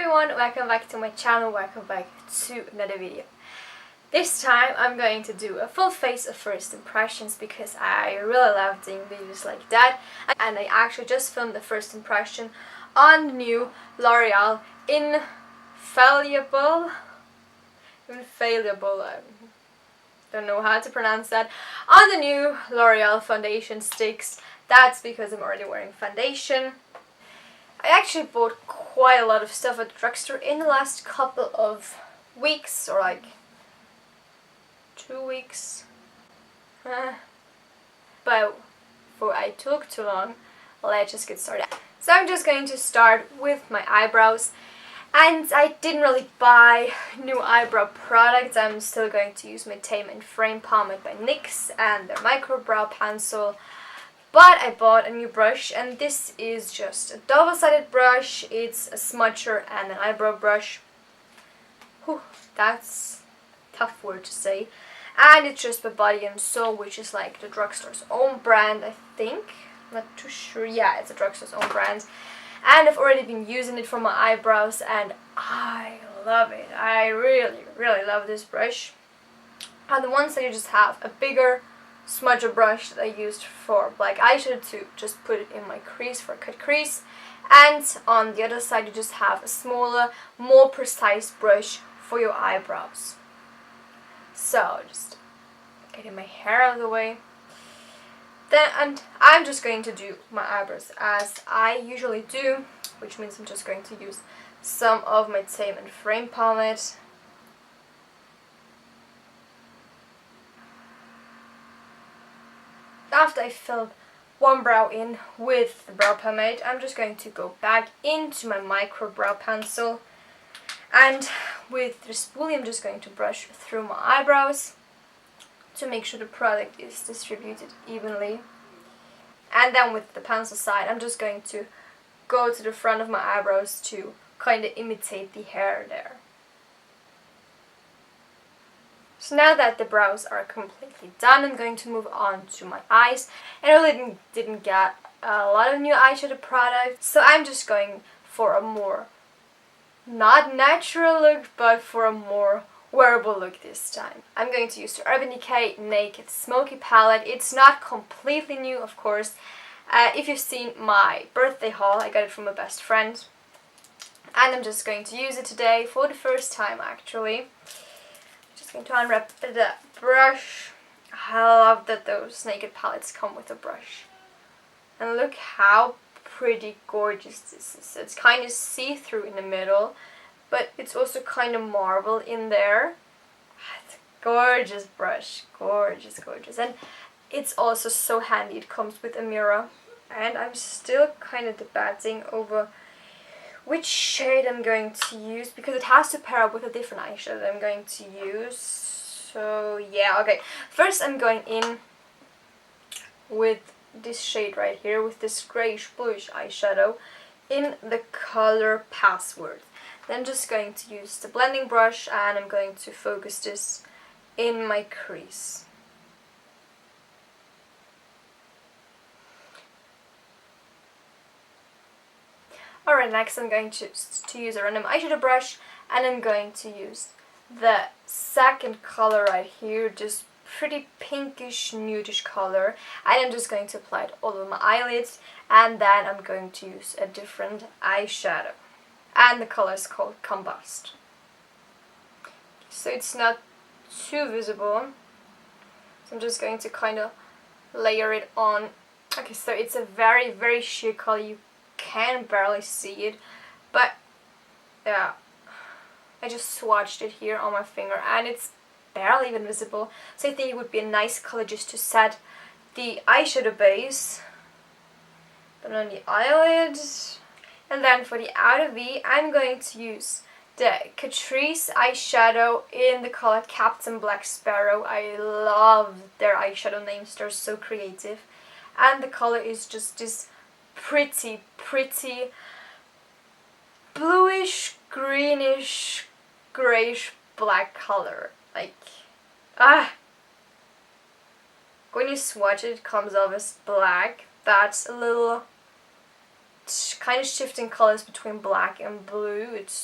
everyone, welcome back to my channel, welcome back to another video. This time I'm going to do a full face of first impressions because I really love doing videos like that, and I actually just filmed the first impression on the new L'Oreal Infaillible, I don't know how to pronounce that, on the new L'Oreal foundation sticks. That's because I'm already wearing foundation. I actually bought quite a lot of stuff at the drugstore in the last couple of weeks, or like 2 weeks. But before I took too long, let's just get started. So I'm just going to start with my eyebrows. And I didn't really buy new eyebrow products. I'm still going to use my Tame and Frame Pomade by NYX and their Microbrowpencil. But I bought a new brush, and this is just a double-sided brush. It's a smudger and an eyebrow brush. Whew, that's a tough word to say. And it's just by Body and Soul, which is like the drugstore's own brand, I think. I'm not too sure. Yeah, it's a drugstore's own brand. And I've already been using it for my eyebrows, and I love it. I really, really love this brush. On the one side you just have a bigger smudger brush that I used for black eyeshadow to just put it in my crease for a cut crease, and on the other side you just have a smaller, more precise brush for your eyebrows. So just getting my hair out of the way. And I'm just going to do my eyebrows as I usually do, which means I'm just going to use some of my Tame and Frame Pomade. After I filled one brow in with the brow pomade, I'm just going to go back into my Microbrowpencil, and with the spoolie I'm just going to brush through my eyebrows to make sure the product is distributed evenly. And then with the pencil side I'm just going to go to the front of my eyebrows to kind of imitate the hair there. So now that the brows are completely done, I'm going to move on to my eyes. And I really didn't get a lot of new eyeshadow products, so I'm just going for a more, not natural look, but for a more wearable look this time. I'm going to use the Urban Decay Naked Smoky palette. It's not completely new, of course. If you've seen my birthday haul, I got it from my best friend. And I'm just going to use it today for the first time, actually. Just going to unwrap the brush. I love that those naked palettes come with a brush. And look how pretty gorgeous this is. It's kind of see-through in the middle, but it's also kind of marble in there. It's a gorgeous brush. Gorgeous, gorgeous. And it's also so handy. It comes with a mirror. And I'm still kind of debating over which shade I'm going to use, because it has to pair up with a different eyeshadow that I'm going to use. So yeah, okay. First I'm going in with this shade right here, with this grayish bluish eyeshadow in the color Password. Then I'm just going to use the blending brush, and I'm going to focus this in my crease. Alright, next I'm going to use a random eyeshadow brush, and I'm going to use the second color right here, just pretty pinkish, nudish color, and I'm just going to apply it all over my eyelids, and then I'm going to use a different eyeshadow. And the color is called Combust. So it's not too visible, so I'm just going to kind of layer it on. Okay, so it's a very, very sheer color. You can barely see it, but yeah, I just swatched it here on my finger and it's barely even visible, so I think it would be a nice color just to set the eyeshadow base. But on the eyelid, and then for the outer V I'm going to use the Catrice eyeshadow in the color Captain Black Sparrow. I love their eyeshadow names, they're so creative, and the color is just this pretty bluish, greenish, grayish black color. Like, when you swatch it, it comes off as black. That's a little kind of shifting colors between black and blue. It's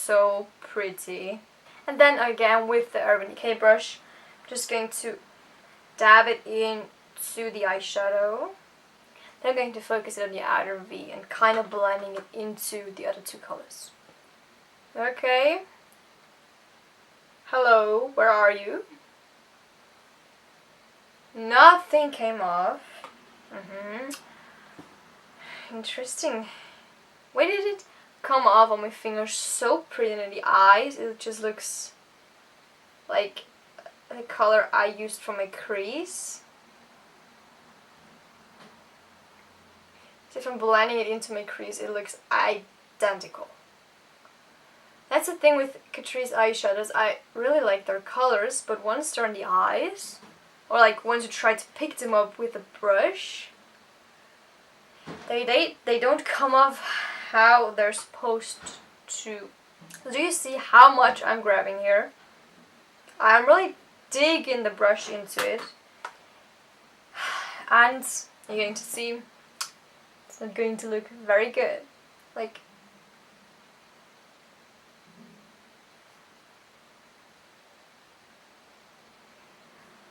so pretty. And then again with the Urban Decay brush, I'm just going to dab it into the eyeshadow. Then I'm going to focus it on the outer V and kind of blending it into the other two colors. Okay. Hello, where are you? Nothing came off. Interesting. Why did it come off on my finger so pretty in the eyes? It just looks like the color I used for my crease. So if I'm blending it into my crease, it looks identical. That's the thing with Catrice eyeshadows. I really like their colors, but once they're in the eyes, or like once you try to pick them up with a brush, they don't come off how they're supposed to. Do you see how much I'm grabbing here? I'm really digging the brush into it, and you're going to see it's not going to look very good. Like,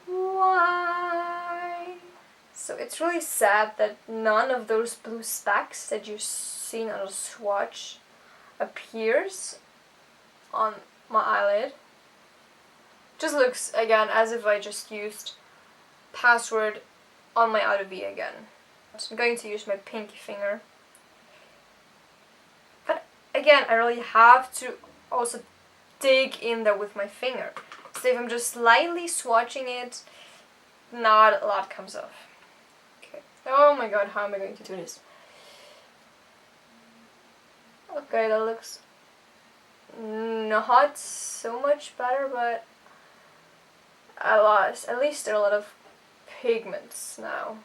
why? So it's really sad that none of those blue specks that you've seen on the swatch appears on my eyelid. Just looks again as if I just used Password on my outer V again. So I'm going to use my pinky finger. But again, I really have to also dig in there with my finger. So if I'm just slightly swatching it, not a lot comes off. Okay. Oh my god, how am I going to do this? Okay, that looks not so much better, but at least there are a lot of pigments now.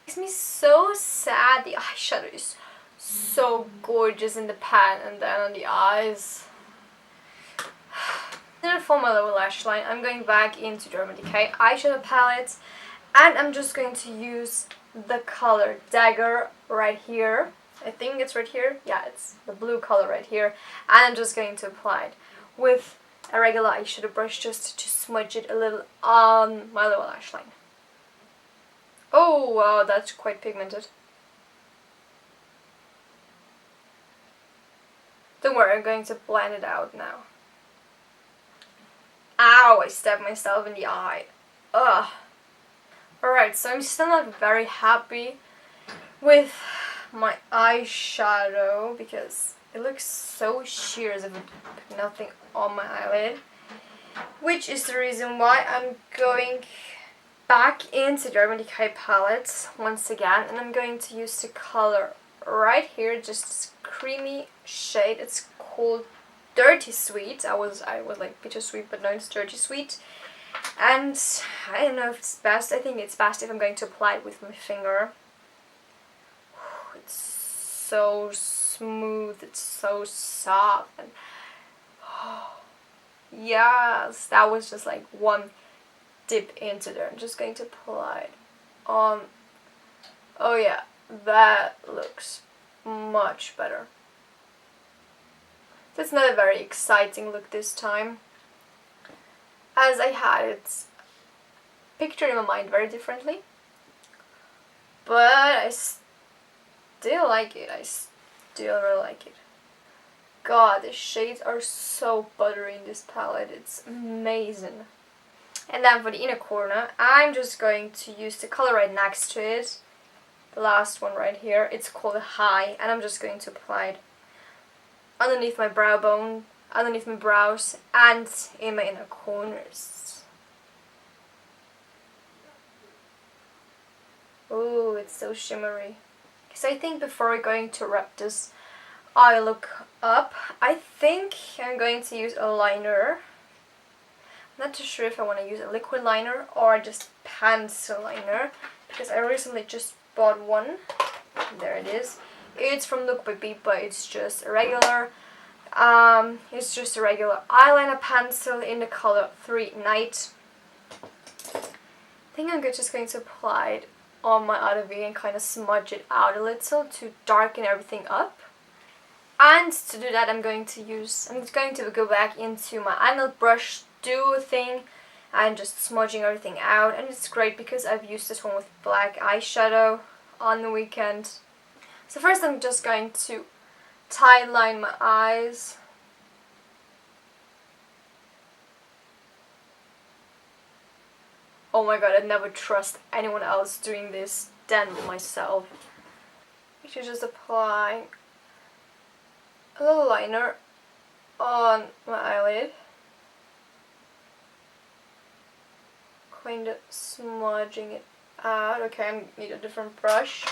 Makes me so sad. The eyeshadow is so gorgeous in the pan, and then on the eyes. Then for my lower lash line, I'm going back into Urban Decay eyeshadow palette, and I'm just going to use the color Dagger right here. I think it's right here. Yeah, it's the blue color right here, and I'm just going to apply it with a regular eyeshadow brush just to smudge it a little on my lower lash line. Oh wow, that's quite pigmented. Don't worry, I'm going to blend it out now. Ow, I stabbed myself in the eye. Ugh. Alright, so I'm still not very happy with my eyeshadow because it looks so sheer as if I put nothing on my eyelid. Which is the reason why I'm going back into the Urban Decay palette once again, and I'm going to use the color right here, just this creamy shade. It's called Dirty Sweet. I was like bittersweet, but no, it's Dirty Sweet. And I don't know if it's best. I think it's best if I'm going to apply it with my finger. It's so smooth, it's so soft, and yes, that was just like one dip into there. I'm just going to apply it on. Oh yeah, that looks much better. That's not a very exciting look this time, as I had it pictured in my mind very differently, but I still like it. I still really like it. God, the shades are so buttery in this palette. It's amazing. And then for the inner corner, I'm just going to use the color right next to it. The last one right here. It's called High, and I'm just going to apply it underneath my brow bone, underneath my brows, and in my inner corners. Ooh, it's so shimmery. So I think before we're going to wrap this eye look up, I think I'm going to use a liner. I'm not too sure if I want to use a liquid liner or just pencil liner, because I recently just bought one. There it is. It's from Look by Bipa. It's just a regular eyeliner pencil in the color 3 Night. I think I'm just going to apply it on my other V and kind of smudge it out a little to darken everything up. And to do that I'm going to go back into my angled brush duo thing and just smudging everything out, and it's great because I've used this one with black eyeshadow on the weekend. So first I'm just going to tight line my eyes. Oh my god, I'd never trust anyone else doing this than myself. I should just apply a little liner on my eyelid. Kind of smudging it out. Okay, I need a different brush.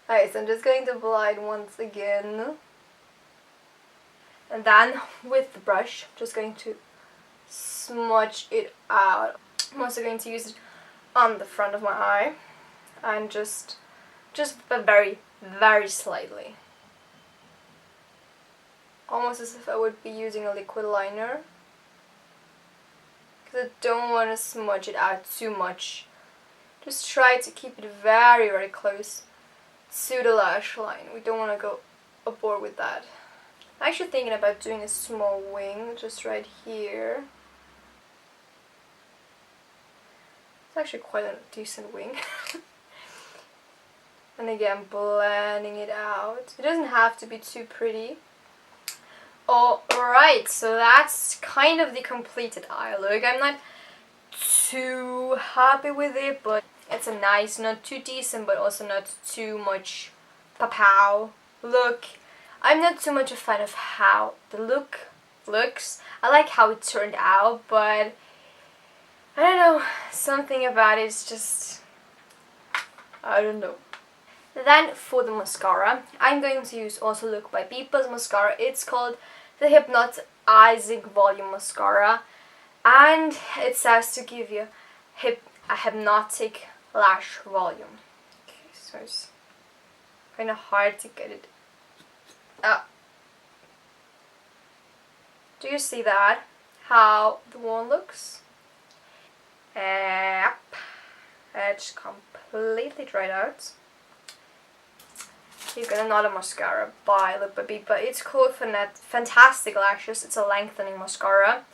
Alright, so I'm just going to apply it once again. And then with the brush, I'm just going to smudge it out. I'm also going to use it on the front of my eye and just very, very slightly. Almost as if I would be using a liquid liner. Because I don't want to smudge it out too much. Just try to keep it very, very close to the lash line. We don't want to go aboard with that. I'm actually thinking about doing a small wing just right here. It's actually quite a decent wing. And again, blending it out. It doesn't have to be too pretty. Alright, so that's kind of the completed eye look. I'm not too happy with it, but it's a nice, not too decent, but also not too much pow look. I'm not too much a fan of how the look looks. I like how it turned out, but I don't know, something about it is just, I don't know. Then for the mascara, I'm going to use also Look by Bipa's mascara. It's called the Hypnotizing Volume Mascara, and it says to give you a hypnotic lash volume. Okay, so it's kind of hard to get it up. Do you see that? How the one looks? Yep. It's completely dried out. You get another mascara by Look by Bipa. It's called Brunette Fantastic Lashes. It's a lengthening mascara.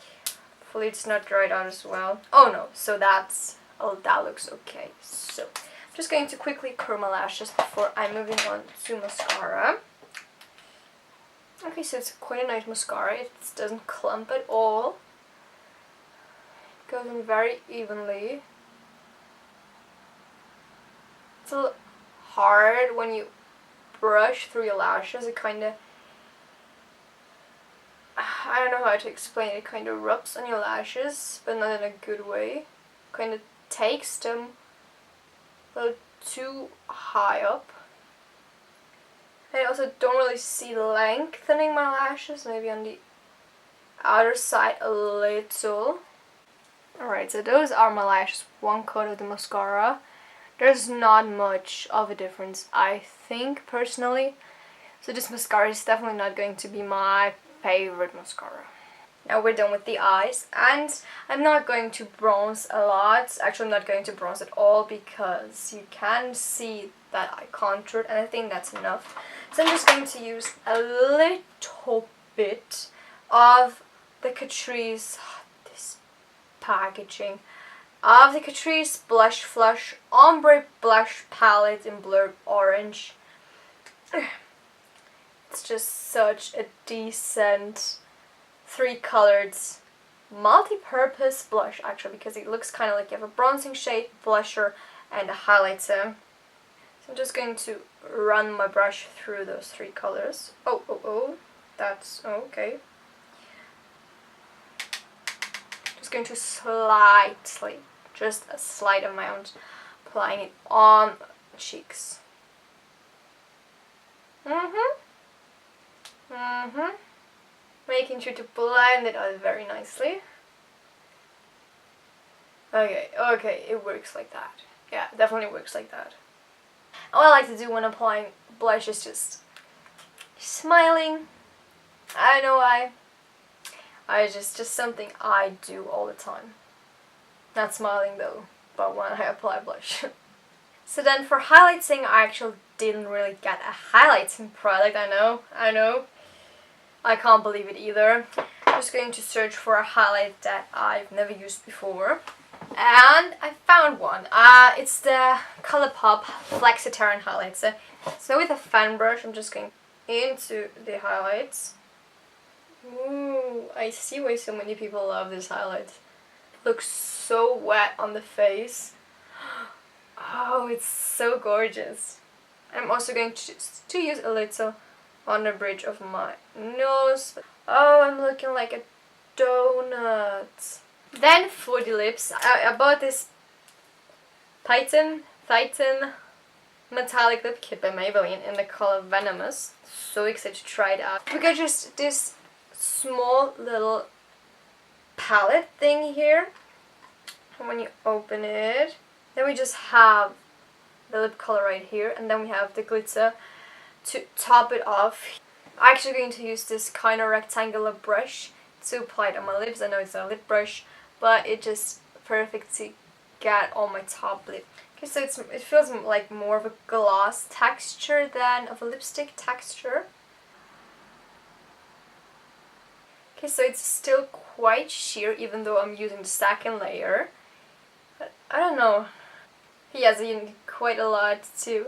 Hopefully it's not dried out as well. Oh no, so that looks okay. So I'm just going to quickly curl my lashes before I'm moving on to mascara. Okay, so it's quite a nice mascara. It doesn't clump at all. It goes in very evenly. It's a little hard when you brush through your lashes. It kind of, I don't know how to explain it, kind of rubs on your lashes, but not in a good way. Kind of takes them a little too high up. I also don't really see lengthening my lashes, maybe on the outer side a little. Alright, so those are my lashes, one coat of the mascara. There's not much of a difference, I think, personally. So this mascara is definitely not going to be my favorite mascara. Now we're done with the eyes, and I'm not going to bronze a lot. Actually, I'm not going to bronze at all because you can see that I contoured, and I think that's enough. So I'm just going to use a little bit of the Catrice, this packaging, of the Catrice Blush Flush Ombre Blush Palette in Blurred Orange. It's just such a decent three-colored multi-purpose blush, actually, because it looks kind of like you have a bronzing shade, blusher, and a highlighter. So I'm just going to run my brush through those three colors. That's okay. Just going to slightly, just a slight amount, applying it on cheeks. Making sure to blend it out very nicely. Okay, it works like that. Yeah, it definitely works like that. And what I like to do when applying blush is just smiling. I don't know why. Just something I do all the time. Not smiling though, but when I apply blush. So then for highlighting, I actually didn't really get a highlighting product. I know. I can't believe it either. I'm just going to search for a highlight that I've never used before. And I found one. It's the Colourpop Flexitarian highlighter. So with a fan brush, I'm just going into the highlights. Ooh, I see why so many people love this highlight. It looks so wet on the face. Oh, it's so gorgeous. I'm also going to use a little on the bridge of my nose. Oh, I'm looking like a donut. Then for the lips, I bought this Python metallic lip kit by Maybelline in the color Venemous. So excited to try it out. We got just this small little palette thing here. And when you open it, then we just have the lip color right here, and then we have the glitter to top it off. I'm actually going to use this kind of rectangular brush to apply it on my lips. I know it's a lip brush, but it just perfect to get on my top lip. Okay, so it feels like more of a gloss texture than of a lipstick texture. Okay, so it's still quite sheer even though I'm using the second layer. But I don't know. Yes, you need quite a lot to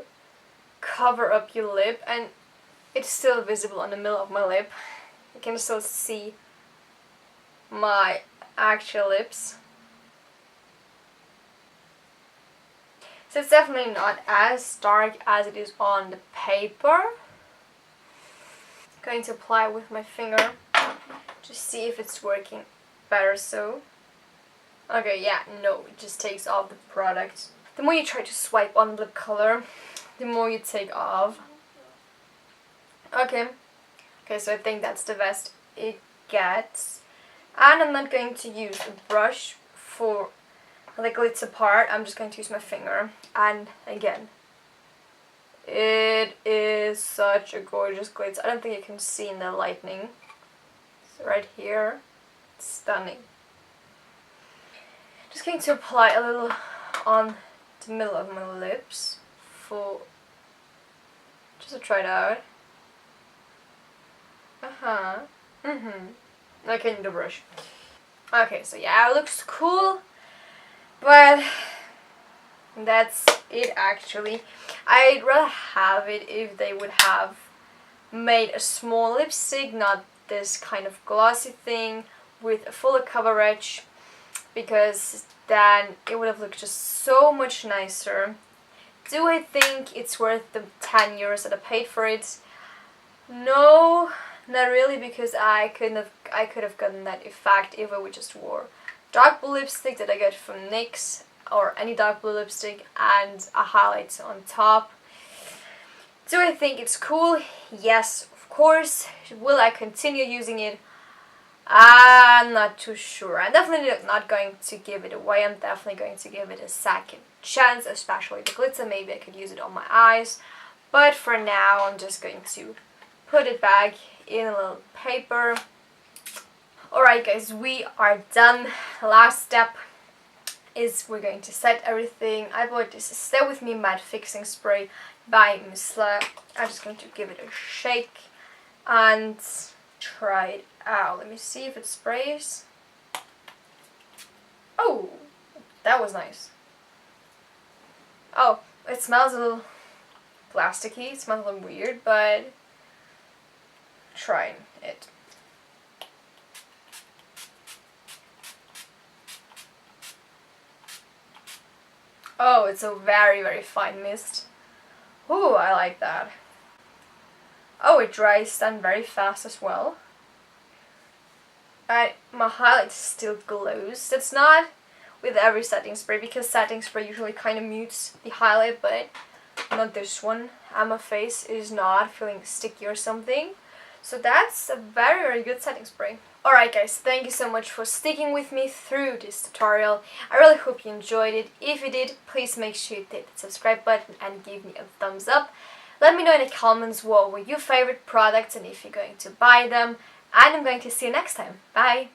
cover up your lip, and it's still visible on the middle of my lip. You can still see my actual lips. So it's definitely not as dark as it is on the paper. I'm going to apply it with my finger to see if it's working better so. Okay, yeah, no, it just takes off the product. The more you try to swipe on lip color, the more you take off. Okay, so I think that's the best it gets. And I'm not going to use a brush for the glitter part. I'm just going to use my finger. And again, it is such a gorgeous glitter. I don't think you can see in the lighting. So right here, it's stunning. Just going to apply a little on the middle of my lips for just to try it out. Okay, the brush. Okay, so yeah, it looks cool, but that's it actually. I'd rather have it if they would have made a small lipstick, not this kind of glossy thing with a fuller coverage, because then it would have looked just so much nicer. Do I think it's worth the 10 euros that I paid for it? No, not really, because I could have gotten that effect if I would just wore dark blue lipstick that I got from NYX or any dark blue lipstick and a highlight on top. Do I think it's cool? Yes, of course. Will I continue using it? I'm not too sure. I'm definitely not going to give it away. I'm definitely going to give it a second chance, especially the glitter. Maybe I could use it on my eyes. But for now, I'm just going to put it back in a little paper. Alright guys, we are done. The last step is we're going to set everything. I bought this Stay With Me Matte Fixing Spray by Misslyn. I'm just going to give it a shake and try it out. Let me see if it sprays. Oh, that was nice. Oh, it smells a little plasticky. It smells a little weird, but trying it. Oh, it's a very, very fine mist. Ooh, I like that. Oh, it dries then very fast as well. My highlight still glows. That's not with every setting spray, because setting spray usually kind of mutes the highlight, but not this one. And my face is not feeling sticky or something. So that's a very, very good setting spray. Alright guys, thank you so much for sticking with me through this tutorial. I really hope you enjoyed it. If you did, please make sure you hit the subscribe button and give me a thumbs up. Let me know in the comments what were your favorite products and if you're going to buy them. And I'm going to see you next time. Bye!